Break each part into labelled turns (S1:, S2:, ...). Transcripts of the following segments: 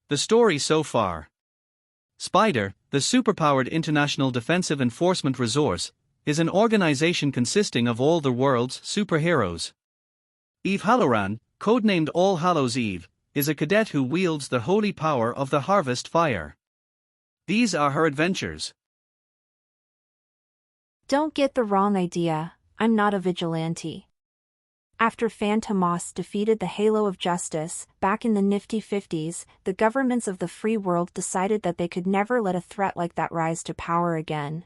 S1: The story so far. Spider, the superpowered International Defensive Enforcement Resource, is an organization consisting of all the world's superheroes. Eve Halloran, codenamed All Hallows Eve, is a cadet who wields the holy power of the harvest fire. These are her adventures.
S2: Don't get the wrong idea, I'm not a vigilante. After Phantomos defeated the Halo of Justice, back in the nifty 50s, the governments of the free world decided that they could never let a threat like that rise to power again.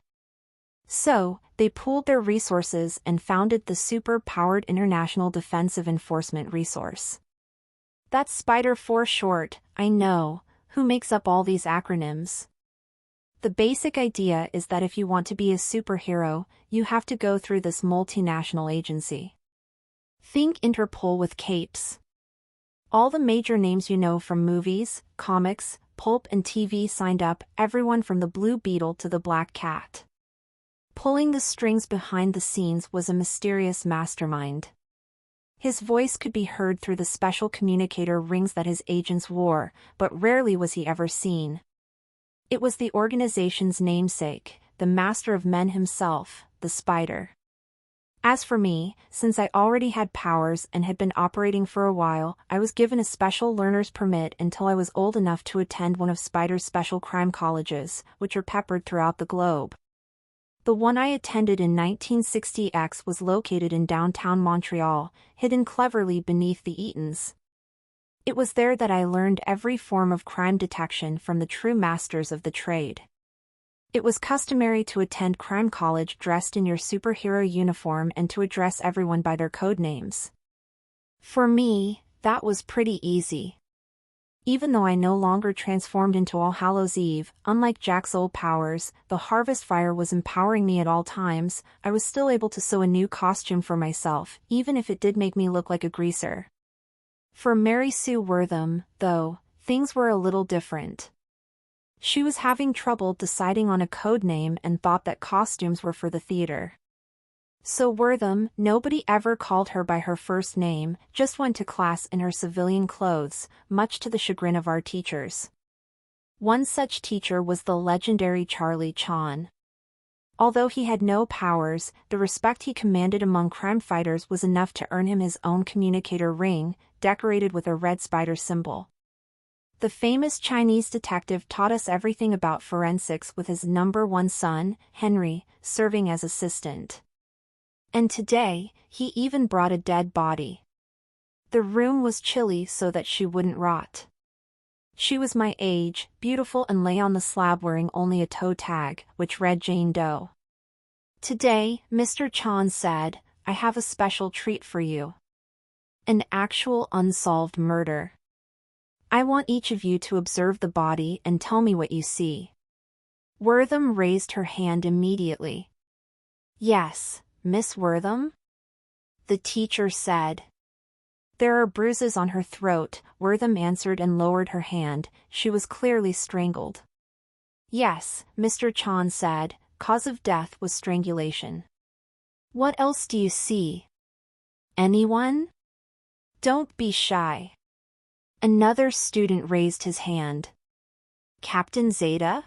S2: So, they pooled their resources and founded the super-powered International Defensive Enforcement Resource. That's SPIDER for short, I know, who makes up all these acronyms? The basic idea is that if you want to be a superhero, you have to go through this multinational agency. Think Interpol with capes. All the major names you know from movies, comics, pulp and TV signed up, everyone from the Blue Beetle to the Black Cat. Pulling the strings behind the scenes was a mysterious mastermind. His voice could be heard through the special communicator rings that his agents wore, but rarely was he ever seen. It was the organization's namesake, the master of men himself, the Spider. As for me, since I already had powers and had been operating for a while, I was given a special learner's permit until I was old enough to attend one of Spider's special crime colleges, which are peppered throughout the globe. The one I attended in 1960X was located in downtown Montreal, hidden cleverly beneath the Eatons. It was there that I learned every form of crime detection from the true masters of the trade. It was customary to attend crime college dressed in your superhero uniform and to address everyone by their code names. For me, that was pretty easy. Even though I no longer transformed into All Hallows Eve, unlike Jack's old powers, the harvest fire was empowering me at all times, I was still able to sew a new costume for myself, even if it did make me look like a greaser. For Mary Sue Wortham, though, things were a little different. She was having trouble deciding on a code name and thought that costumes were for the theater. So Wortham, nobody ever called her by her first name, just went to class in her civilian clothes, much to the chagrin of our teachers. One such teacher was the legendary Charlie Chan. Although he had no powers, the respect he commanded among crime fighters was enough to earn him his own communicator ring, decorated with a red spider symbol. The famous Chinese detective taught us everything about forensics with his #1 son, Henry, serving as assistant. And today, he even brought a dead body. The room was chilly so that she wouldn't rot. She was my age, beautiful, and lay on the slab wearing only a toe tag, which read Jane Doe. Today, Mr. Chan said, I have a special treat for you. An actual unsolved murder. I want each of you to observe the body and tell me what you see. Wortham raised her hand immediately. Yes, Miss Wortham? The teacher said. There are bruises on her throat, Wortham answered and lowered her hand, she was clearly strangled. Yes, Mr. Chan said, cause of death was strangulation. What else do you see? Anyone? Don't be shy. Another student raised his hand. Captain Zeta?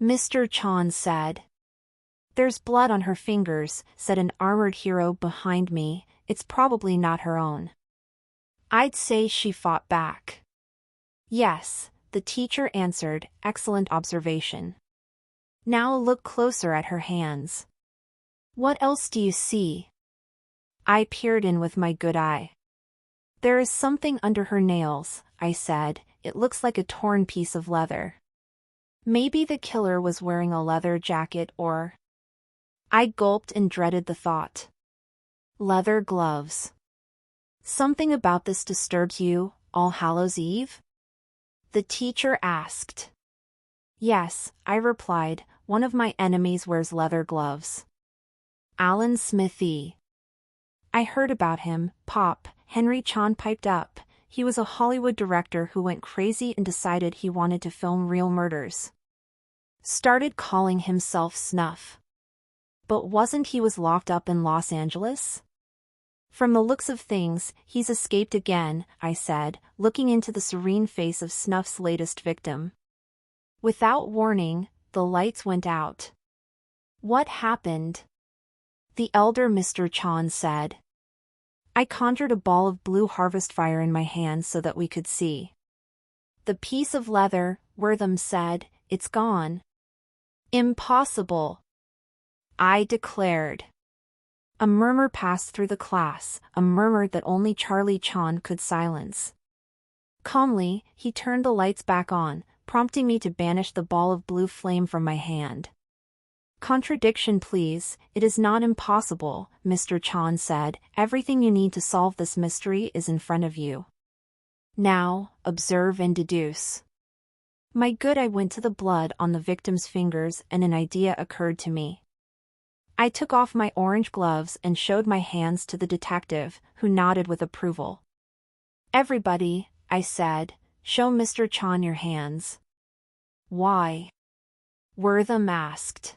S2: Mr. Chan said. There's blood on her fingers, said an armored hero behind me, it's probably not her own. I'd say she fought back. Yes, the teacher answered, excellent observation. Now look closer at her hands. What else do you see? I peered in with my good eye. There is something under her nails, I said, it looks like a torn piece of leather. Maybe the killer was wearing a leather jacket or... I gulped and dreaded the thought. Leather gloves. Something about this disturbs you, All Hallows Eve? The teacher asked. Yes, I replied, one of my enemies wears leather gloves. Alan Smithy. I heard about him, Pop, Henry Chan piped up. He was a Hollywood director who went crazy and decided he wanted to film real murders. Started calling himself Snuff. But wasn't he was locked up in Los Angeles? From the looks of things, he's escaped again, I said, looking into the serene face of Snuff's latest victim. Without warning, the lights went out. What happened? The elder Mr. Chan said. I conjured a ball of blue harvest fire in my hand so that we could see. The piece of leather, Wortham said, it's gone. Impossible, I declared. A murmur passed through the class, a murmur that only Charlie Chan could silence. Calmly, he turned the lights back on, prompting me to banish the ball of blue flame from my hand. Contradiction, please, it is not impossible, Mr. Chan said. Everything you need to solve this mystery is in front of you. Now, observe and deduce. My good, I went to the blood on the victim's fingers and an idea occurred to me. I took off my orange gloves and showed my hands to the detective, who nodded with approval. Everybody, I said, show Mr. Chan your hands. Why? Wortham asked.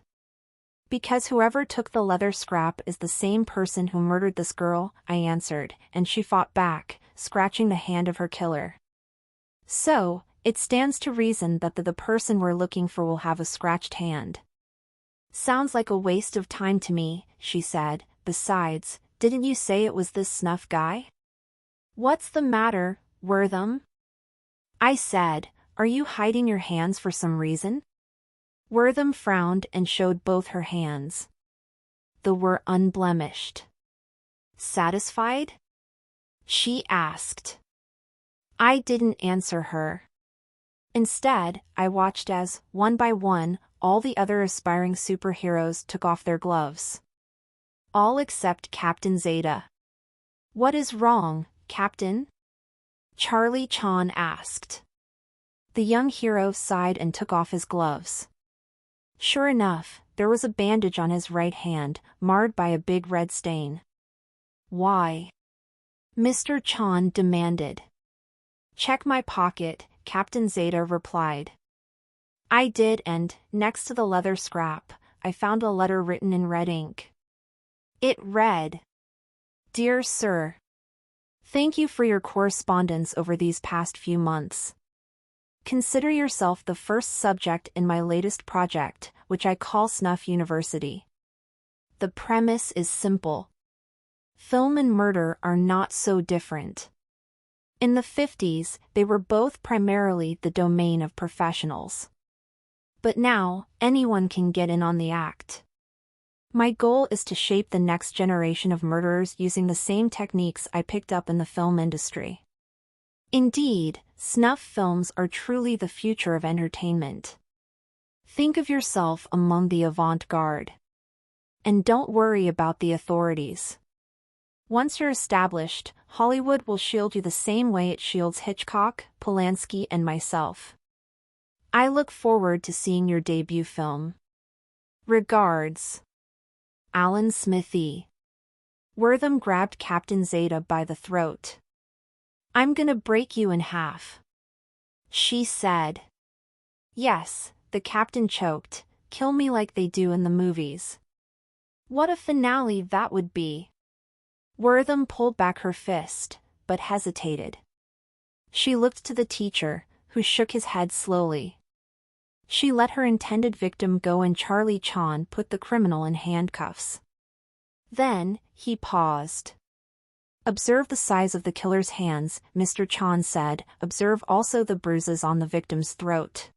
S2: Because whoever took the leather scrap is the same person who murdered this girl, I answered, and she fought back, scratching the hand of her killer. So, it stands to reason that the person we're looking for will have a scratched hand. Sounds like a waste of time to me, she said. Besides, didn't you say it was this Snuff guy? What's the matter, Wortham? I said, are you hiding your hands for some reason? Wortham frowned and showed both her hands. They were unblemished. Satisfied? She asked. I didn't answer her. Instead, I watched as, one by one, all the other aspiring superheroes took off their gloves. All except Captain Zeta. What is wrong, Captain? Charlie Chan asked. The young hero sighed and took off his gloves. Sure enough, there was a bandage on his right hand, marred by a big red stain. Why? Mr. Chan demanded. Check my pocket, Captain Zeta replied. I did, and, next to the leather scrap, I found a letter written in red ink. It read, Dear Sir, thank you for your correspondence over these past few months. Consider yourself the first subject in my latest project, which I call Snuff University. The premise is simple. Film and murder are not so different. In the 50s, they were both primarily the domain of professionals. But now, anyone can get in on the act. My goal is to shape the next generation of murderers using the same techniques I picked up in the film industry. Indeed, snuff films are truly the future of entertainment. Think of yourself among the avant-garde. And don't worry about the authorities. Once you're established, Hollywood will shield you the same way it shields Hitchcock, Polanski, and myself. I look forward to seeing your debut film. Regards. Alan Smithy. Wortham grabbed Captain Zeta by the throat. I'm gonna break you in half, she said. Yes, the captain choked. Kill me like they do in the movies. What a finale that would be. Wortham pulled back her fist, but hesitated. She looked to the teacher, who shook his head slowly. She let her intended victim go and Charlie Chan put the criminal in handcuffs. Then, he paused. Observe the size of the killer's hands, Mr. Chan said. Observe also the bruises on the victim's throat.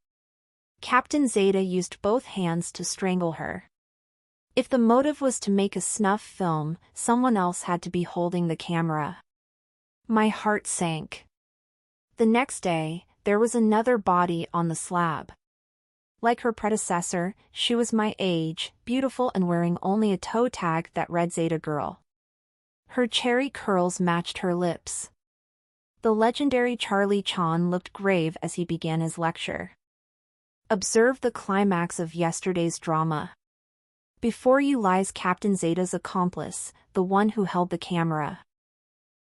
S2: Captain Zeta used both hands to strangle her. If the motive was to make a snuff film, someone else had to be holding the camera. My heart sank. The next day, there was another body on the slab. Like her predecessor, she was my age, beautiful and wearing only a toe tag that read Zeta Girl. Her cherry curls matched her lips. The legendary Charlie Chan looked grave as he began his lecture. Observe the climax of yesterday's drama. Before you lies Captain Zeta's accomplice, the one who held the camera.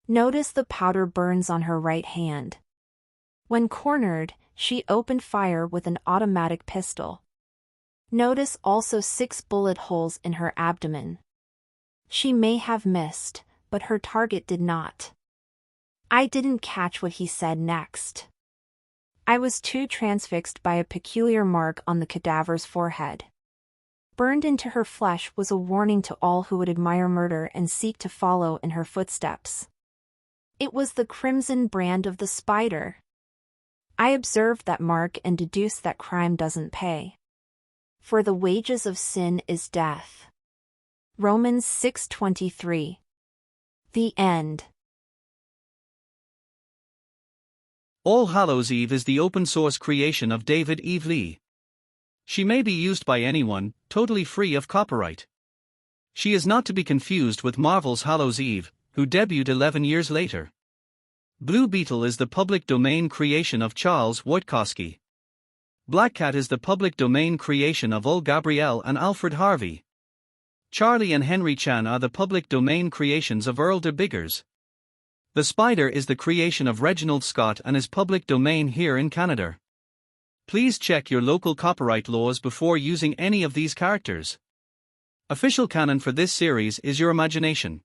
S2: Notice the powder burns on her right hand. When cornered, she opened fire with an automatic pistol. Notice also 6 bullet holes in her abdomen. She may have missed, but her target did not. I didn't catch what he said next. I was too transfixed by a peculiar mark on the cadaver's forehead. Burned into her flesh was a warning to all who would admire murder and seek to follow in her footsteps. It was the crimson brand of the spider. I observed that mark and deduced that crime doesn't pay. For the wages of sin is death. Romans 6:23. The end.
S1: All Hallows Eve is the open-source creation of David Eve Lee. She may be used by anyone, totally free of copyright. She is not to be confused with Marvel's Hallows Eve, who debuted 11 years later. Blue Beetle is the public domain creation of Charles Wojtkowski. Black Cat is the public domain creation of Ul Gabriel and Alfred Harvey. Charlie and Henry Chan are the public domain creations of Earl de Biggers. The Spider is the creation of Reginald Scott and is public domain here in Canada. Please check your local copyright laws before using any of these characters. Official canon for this series is your imagination.